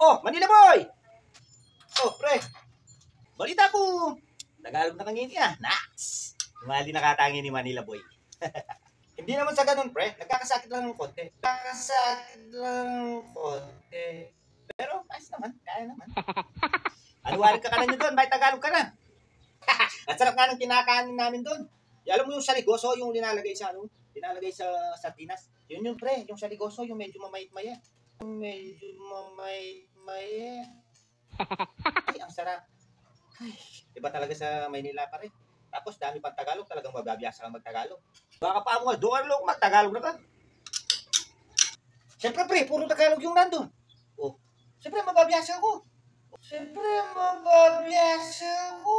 Oh, Manila boy! Oh, pre. Balita ko. Tagalog na kangini ah. Nice! Mali nakatangi ni Manila boy. Hindi naman sa ganun, pre. Nagkakasakit lang ng konti. Nagkakasakit lang ng konti. Pero, ayos naman. Kaya naman. Anuwari ka na nyo doon. May Tagalog ka na. At sarap nga ng kinakain namin doon. Alam mo yung saligoso, yung linalagay sa ano? Linalagay sa sardinas. Yun yung pre. Yung saligoso, yung medyo mamait-maya. Yung medyo mamait-maya. Ay, ang sarap. Ay, iba talaga sa Maynila pa rin. Tapos dami pang Tagalog, talagang mababiyasa kang magtagalog. Baka pa mo, doon lang magtagalog na ka. Siyempre pre, puro Tagalog yung nandun. Oh, siyempre mababiyasa ako. Siyempre mababiyasa ako.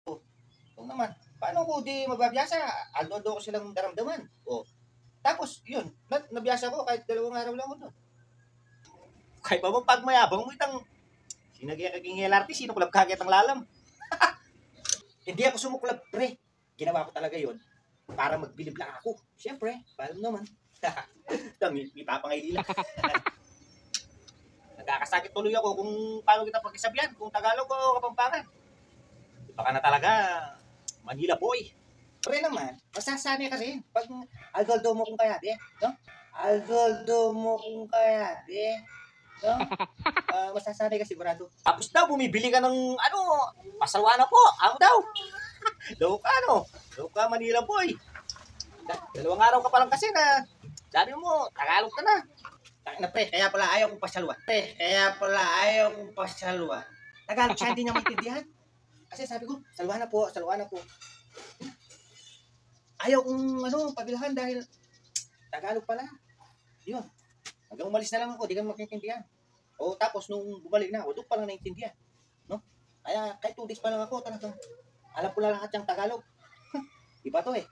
Oh, ito naman. Paano ko di mababiyasa? Aldo ko silang daramdaman. Oh, tapos yun, nabiyasa ko kahit 2 araw lang ako doon. Kahit pa mo pag mayabang mo itang sinagiging LRT, sino kulab kagit ang lalam. Hindi ako sumuklab, pre. Ginawa ko talaga yon para magbilib lang ako. Siyempre, paano naman? May papangay lang. Nagkakasakit tuloy ako kung paano kita pagkisabihan, kung Tagalog o Kapampangan. Baka na talaga, Manila boy. Pre naman, masasanay ka rin. Pag Algoldo mo kung kaya, no? Algoldo mo kung kaya, no? Masasanay ka sigurado. Tapos daw, bumibili ka ng, pasalwa na po. Ako daw. Daw ka, Manila boy. 2 araw ka pa lang kasi na, sabi mo, Tagalog ka na. Na pre, kaya pala ayaw kong pasalwa. Tagalog siya, hindi niya maintindihan. Kasi sabi ko, salwa na po. Ayaw kong pabilhan dahil Tagalog pala. Yun. Hanggang umalis na lang ako, di ka makikindihan. O tapos nung bumalik na ako, doon pa lang naintindihan. No? Kaya kahit 2 days pa lang ako, talagang alam ko na lahat yung Tagalog. Iba to eh.